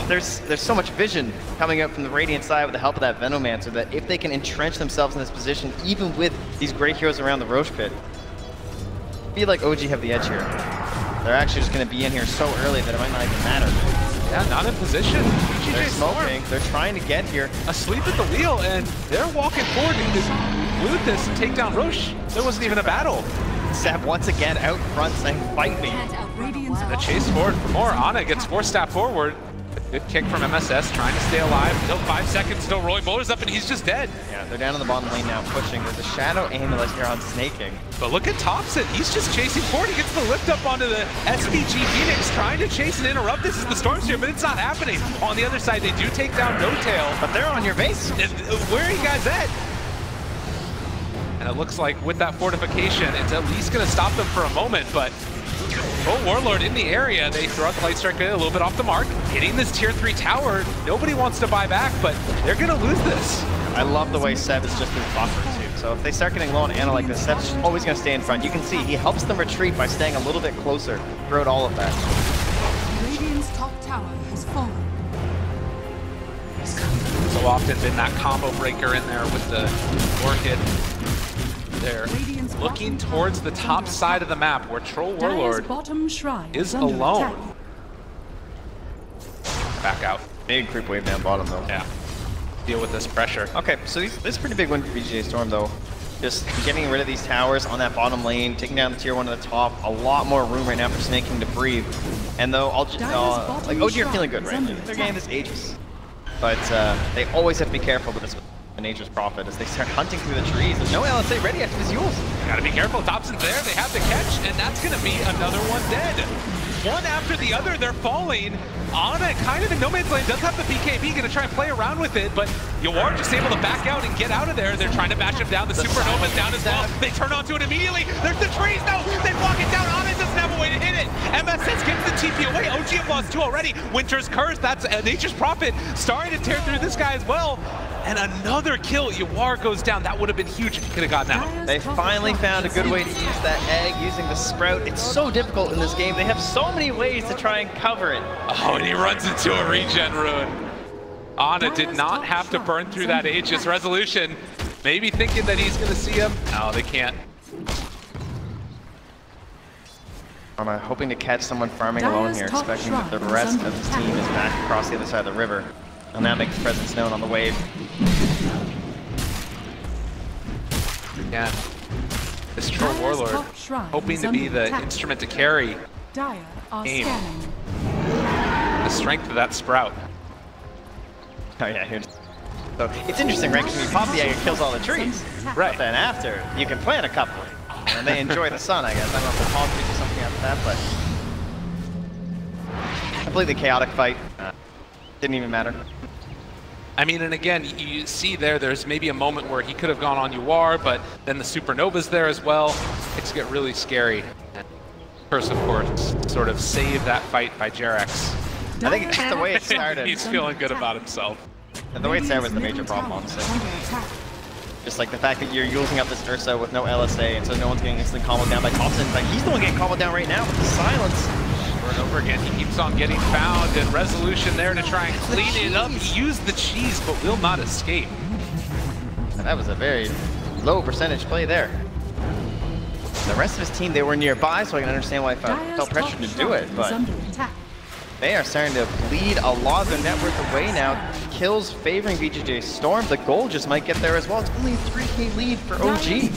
there's so much vision coming out from the Radiant side with the help of that Venomancer that if they can entrench themselves in this position, even with these great heroes around the Roche pit, I feel like OG have the edge here. They're actually just going to be in here so early that it might not even matter. Yeah, not in position. They're smoking. They're trying to get here. Asleep at the wheel, and they're walking forward to loot this and take down Roche. There wasn't even a battle. Sab once again out front saying, fight me. The chase forward for more. Ana gets Force Staff forward. Good kick from MSS, trying to stay alive. Still 5 seconds, still Roy Bowler's up, and he's just dead. Yeah, they're down in the bottom lane now, pushing. There's a Shadow Amulet here on Snaking. But look at Thompson. He's just chasing forward. He gets the lift up onto the SPG Phoenix, trying to chase and interrupt. This is the Storm Sphere, but it's not happening. On the other side, they do take down No Tail. But they're on your base. Where are you guys at? And it looks like with that fortification, it's at least going to stop them for a moment, but Warlord in the area. They throw out the Light Strike a little bit off the mark, hitting this tier 3 tower. Nobody wants to buy back, but they're going to lose this. I love the way Seb is just his buffer too. So if they start getting low on Ana like this, Seb's always going to stay in front. You can see he helps them retreat by staying a little bit closer throughout all of that. Radiant's top tower has fallen. So often been that combo breaker in there with the Orchid. They're looking towards the top side of the map where Troll Warlord is alone. Back out. Big creep wave down bottom though. Yeah. Deal with this pressure. Okay, so this is a pretty big win for VGJ Storm though. Just getting rid of these towers on that bottom lane, taking down the tier 1 at the top. A lot more room right now for Snaking to breathe. And though like OG are feeling good, right? They're getting this Aegis. But they always have to be careful with this Nature's Prophet as they start hunting through the trees. There's no LSA ready after his Yules. Gotta be careful. Thompson's there. They have the catch, and that's gonna be another one dead. one after the other, they're falling. Ana kind of in no man's lane, does have the BKB, gonna try and play around with it, but Yawar just able to back out and get out of there. They're trying to bash him down. The Supernova's down as well. They turn onto it immediately. There's the trees, no! They walk it down. Ana doesn't have a way to hit it. MSS gets the TP away. OG have lost 2 already. Winter's Curse, that's Nature's Prophet starting to tear through this guy as well. And another kill. Yawar goes down. That would have been huge if he could have gotten out. They finally found a good way to use that egg using the sprout. It's so difficult in this game. They have so many ways to try and cover it. Oh, and he runs into a regen rune. Ana did not have to burn through that Aegis resolution. Maybe thinking that he's going to see him. No, they can't. Ana hoping to catch someone farming alone here, expecting that the rest of his team is back across the other side of the river. And now make his presence known on the wave. Again, this Troll Warlord hoping to be the instrument to carry game. The strength of that Sprout. Oh yeah, here's... So it's interesting, right? Because when you pop the egg, it kills all the trees. Right. But then after, you can plant a couple. And they enjoy the sun, I guess. I don't know if the palm trees or something after that, but... Completely chaotic fight. Didn't even matter. I mean, and again, you see there's maybe a moment where he could have gone on Yawar, but then the Supernova's there as well. Things get really scary. And Curse, of course, sort of saved that fight by Jerax. I think it's the way it started. He's feeling good about himself. And the way it started was the major problem, honestly. Just like the fact that you're using up this Ursa with no LSA, and so no one's getting instantly comboed down by Thompson. Like, he's the one getting comboed down right now with the silence. Over and over again, he keeps on getting found, and resolution there to try and clean it up. He used the cheese, but will not escape. And that was a very low percentage play there. The rest of his team, they were nearby, so I can understand why I felt pressured to do it, but they are starting to bleed a lot of their net worth away now. Kills favoring BJJ Storm. The goal just might get there as well. It's only a 3K lead for OG.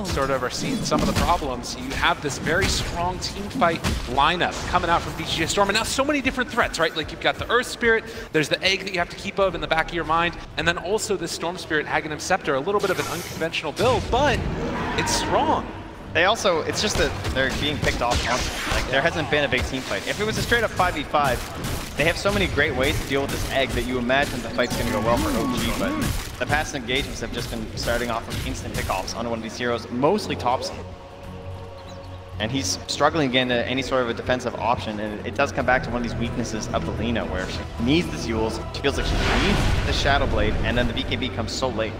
Sort of are seeing some of the problems. You have this very strong team fight lineup coming out from BJJ Storm, and now so many different threats, right? Like you've got the Earth Spirit, there's the egg that you have to keep of in the back of your mind, and then also this Storm Spirit Aghanim Scepter, a little bit of an unconventional build, but it's strong. They also, it's just that they're being picked off constantly. Like, there hasn't been a big team fight. If it was a straight up 5v5, they have so many great ways to deal with this egg that you imagine the fight's gonna go well for OG, but the past engagements have just been starting off with instant pickoffs on one of these heroes, mostly Thompson. And he's struggling again to any sort of a defensive option, and it does come back to one of these weaknesses of the Lina, where she needs the Zeals, she feels like she needs the Shadow Blade, and then the BKB comes so late.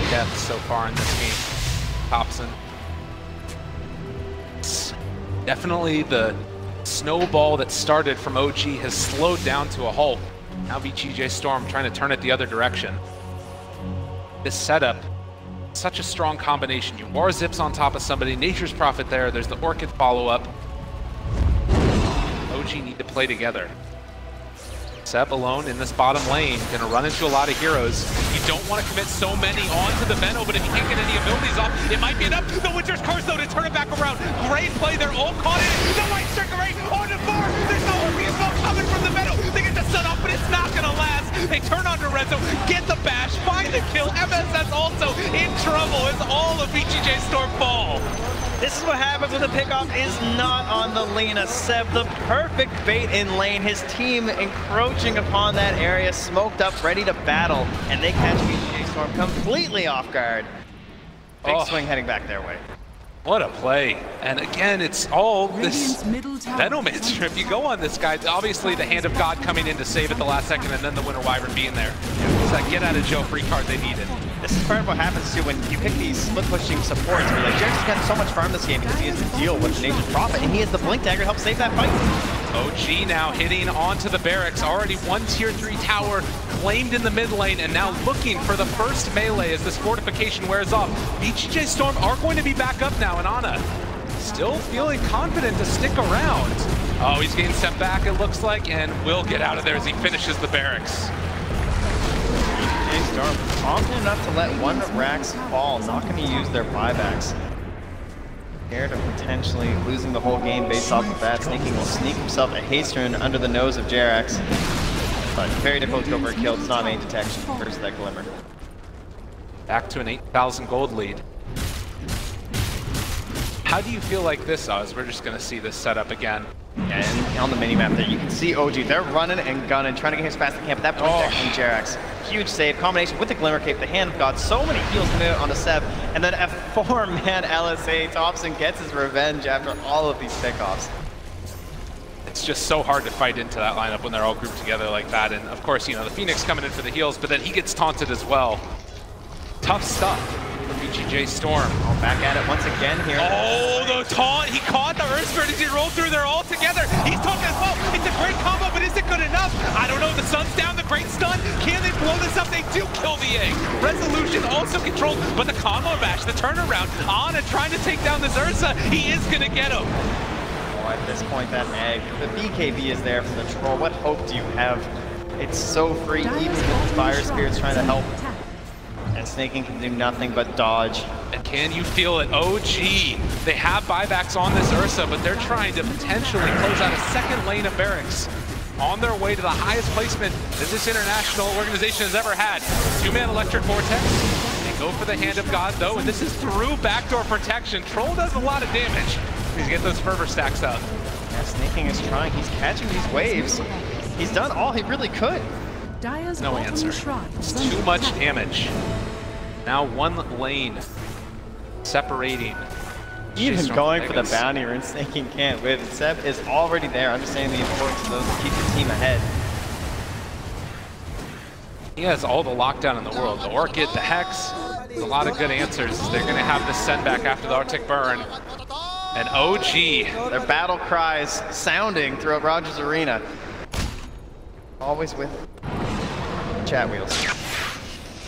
Depth so far in this game. Thompson. Definitely the snowball that started from OG has slowed down to a halt. Now BJJ Storm trying to turn it the other direction. This setup, such a strong combination. Yawar zips on top of somebody, Nature's Prophet there, there's the Orchid follow-up. OG need to play together. Seb alone in this bottom lane, gonna run into a lot of heroes. You don't want to commit so many onto the Venom, but if you can't get any abilities off, it might be enough. The Winter's Curse though to turn it back around. Great play, they're all caught in it. The White Striker right on the far. There's no Orpheus smoke coming from the Venom. They get the sun off, but it's not gonna last. They turn on Lorenzo, get the bash, find the kill. MSS also in trouble as all of BJJ Storm fall. This is what happens when the pickoff is not on the Lina. Seb, the perfect bait in lane. His team encroaching upon that area, smoked up, ready to battle, and they catch BJJ Storm completely off guard. Big swing heading back their way. What a play. And again, it's all this Venomancer. If you go on this guy, obviously the Hand of God coming in to save at the last second, and then the Winter Wyvern being there. It's that get out of jail free card they needed. This is part of what happens too when you pick these split pushing supports. Where like Jerax has gotten so much farm this game because he has to deal with the Nature's Prophet, and he has the Blink Dagger to help save that fight. OG now hitting onto the barracks. Already one tier 3 tower claimed in the mid lane, and now looking for the first melee as this fortification wears off. BJJ Storm are going to be back up now, and Ana still feeling confident to stick around. Oh, he's getting sent back, it looks like, and will get out of there as he finishes the barracks. BJJ Storm confident enough to let one Rax fall, not going to use their buybacks. Scared of potentially losing the whole game based off of that. Sneaking will sneak himself a haste rune under the nose of Jerax. But very difficult to go for a kill. It's not main detection versus that Glimmer. Back to an 8,000 gold lead. How do you feel like this, Oz? We're just going to see this setup again. Yeah, and on the minimap there, you can see OG. They're running and gunning, trying to get here as fast as they can. But that point there from Jerax, huge save. Combination with the Glimmer Cape, the Hand of God. So many heals coming out onto Seb. And then a 4-man LSA. Thompson gets his revenge after all of these pickoffs. It's just so hard to fight into that lineup when they're all grouped together like that. And of course, you know, the Phoenix coming in for the heals, but then he gets taunted as well. Tough stuff for BGJ Storm. Oh, back at it once again here. Oh, the taunt! He caught the Earth Spirit as he rolled through. They're all together. He's taunted as well. It's a great combo, but is it good enough? I don't know. The sun's down. The great stun. Can they blow this up? They do kill the egg. Resolution also controlled, but the combo bash, the turnaround. Ana trying to take down this Ursa. He is going to get him. At this point, that egg, the BKB is there for the troll. What hope do you have? It's so free, even with the Fire Spirits trying to help. And Snaking can do nothing but dodge. And can you feel it? OG, they have buybacks on this Ursa, but they're trying to potentially close out a second lane of barracks on their way to the highest placement that this international organization has ever had. 2-man Electric Vortex. They go for the Hand of God, though, and this is through backdoor protection. Troll does a lot of damage. Please get those fervor stacks up. Yeah, Snaking is trying. He's catching these waves. He's done all he really could. No answer. It's too much damage. Now one lane separating. Even going for the bounty rune, Snaking can't win. Seb is already there, understanding the importance of those to keep the team ahead. He has all the lockdown in the world. The Orchid, the Hex, a lot of good answers. They're going to have this send back after the Arctic Burn. And OG. Their battle cries sounding throughout Rogers Arena. Always with chat wheels.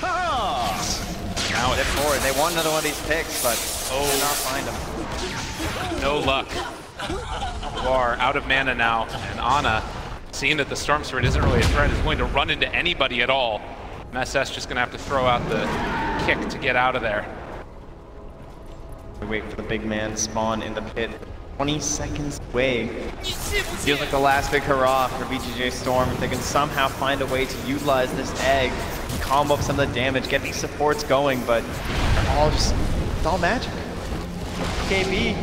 Now it's forward. They want another one of these picks, but cannot find them. No luck. You are out of mana now, and Ana, seeing that the Storm Spirit isn't really a threat, is going to run into anybody at all. MSS just going to have to throw out the kick to get out of there. We wait for the big man spawn in the pit. 20 seconds away. Feels like the last big hurrah for BGJ Storm. If they can somehow find a way to utilize this egg and combo up some of the damage, get these supports going, but it's all magic. KB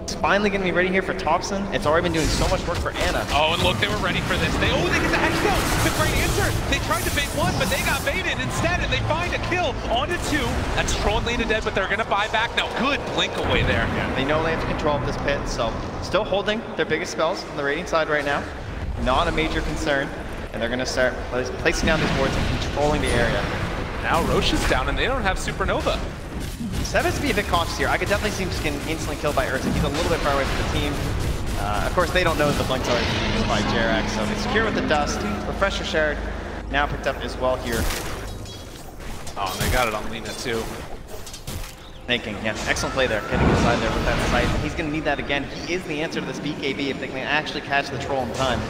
is finally going to be ready here for Thompson. It's already been doing so much work for Ana. Oh, and look, they were ready for this. They get the Hex kill. The great answer. They tried to bait one, but they got baited instead, and they find a kill onto 2. That's Troll and Lena dead, but they're going to buy back now. Good blink away there. Yeah, they know they have to control this pit, so still holding their biggest spells on the rating side right now. Not a major concern, and they're going to start placing down these wards and controlling the area. Now Roche is down, and they don't have Supernova. Seb has to be a bit cautious here. I could definitely see him just getting instantly killed by Ursa. He's a little bit far away from the team. Of course, they don't know the Blink's already used by Jerax, so they secure with the dust. Refresher Shard now picked up as well here. Oh, and they got it on Lena too. Thinking, yeah, excellent play there, getting inside there with that sight. He's going to need that again. He is the answer to this BKB if they can actually catch the troll in time.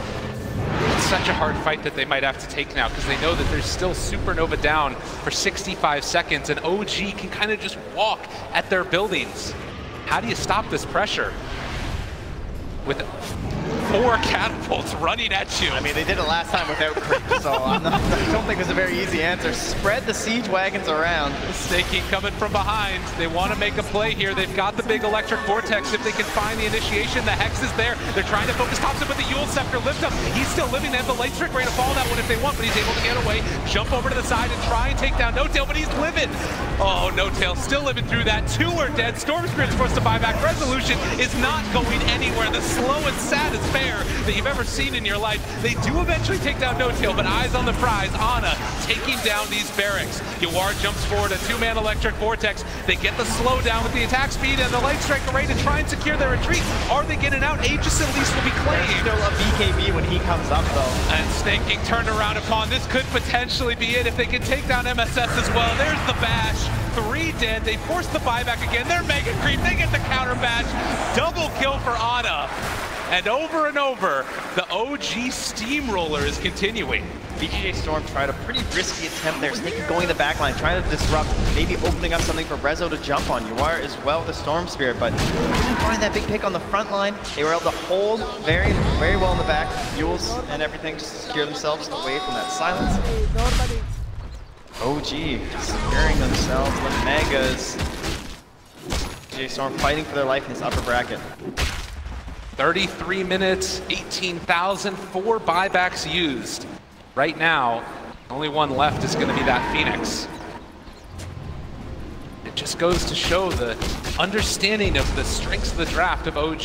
It's such a hard fight that they might have to take now because they know that there's still Supernova down for 65 seconds and OG can kind of just walk at their buildings. How do you stop this pressure? With 4 catapults running at you. I mean, they did it last time without creep, so I don't think it's a very easy answer. Spread the siege wagons around. Snaking coming from behind. They want to make a play here. They've got the big electric vortex. If they can find the initiation, the Hex is there. They're trying to focus Thompson with the Yule Scepter. Lift up. He's still living. They have the light trick ready to fall that one if they want, but he's able to get away. Jump over to the side and try and take down No-Tail, but he's living. Oh, No-Tail still living through that. 2 are dead. Storm Spirit's forced to buy back. Resolution is not going anywhere. The slowest, saddest bear that you've ever seen in your life. They do eventually take down No-Tail, but eyes on the prize. Ana taking down these barracks. Yawar jumps forward, a 2-man electric vortex. They get the slowdown with the attack speed and the light strike array to try and secure their retreat. Are they getting out? Aegis at least will be claimed. Still a BKB when he comes up though. And Snaking turned around upon this could potentially be it if they can take down MSS as well. There's the bash. 3 dead. They force the buyback again. They're mega creep. They get the counter bash. Double kill for Ana. And over, the OG steamroller is continuing. BGJ Storm tried a pretty risky attempt there. Snaking going the back line, trying to disrupt, maybe opening up something for Rezo to jump on. Yawar as well with the Storm Spirit, but didn't find that big pick on the front line. They were able to hold very well in the back. Mules and everything just to secure themselves away from that silence. OG securing themselves the Megas. DJ Storm fighting for their life in this upper bracket. 33 minutes, 18,000, 4 buybacks used. Right now, only one left is going to be that Phoenix. It just goes to show the understanding of the strengths of the draft of OG.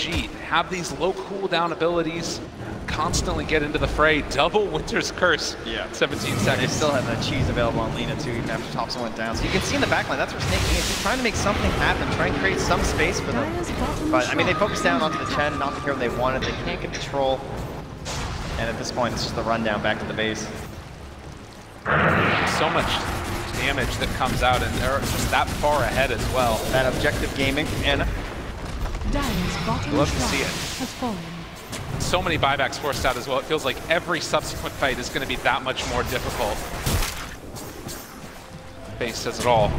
Have these low cooldown abilities, constantly get into the fray. Double Winter's Curse, 17 seconds. They still have that cheese available on Lina too, even after Thompson went down. So you can see in the backline, that's where Snake is. He's trying to make something happen, trying to create some space for them. But I mean, they focused down onto the Chen, not the hero they wanted. They can't get control. And at this point, it's just the rundown back to the base. So much damage that comes out, and they're just that far ahead as well. That objective gaming, and love to see it. So many buybacks forced out as well. It feels like every subsequent fight is going to be that much more difficult. Base says it all.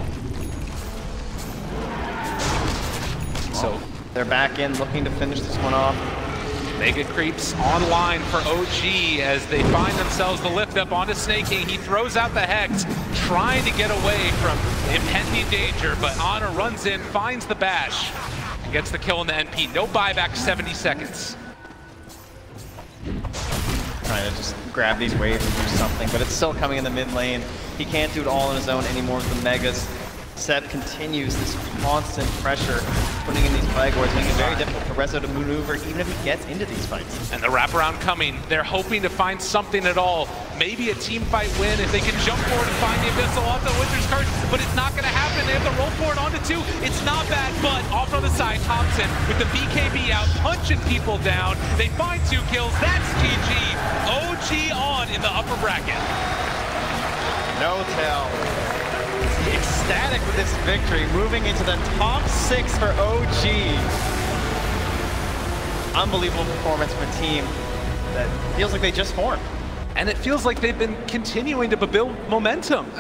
So they're back in, looking to finish this one off. Mega creeps online for OG as they find themselves the lift up onto Snaking. He throws out the Hex, trying to get away from impending danger, but Ana runs in, finds the bash, and gets the kill in the NP. No buyback, 70 seconds. Trying to just grab these waves and do something, but it's still coming in the mid lane. He can't do it all on his own anymore with the Megas. Seb continues this constant pressure, putting in these flag wars, making it very difficult for Rezo to maneuver, even if he gets into these fights. And the wraparound coming. They're hoping to find something at all. Maybe a team fight win if they can jump forward and find the Abyssal off the Winter's Curse, but it's not going to happen. They have the roll forward onto 2. It's not bad, but off on the side, Thompson with the BKB out, punching people down. They find 2 kills. That's GG. OG on in the upper bracket. No tell. Ecstatic with this victory, moving into the top 6 for OG. Unbelievable performance from a team that feels like they just formed. And it feels like they've been continuing to build momentum.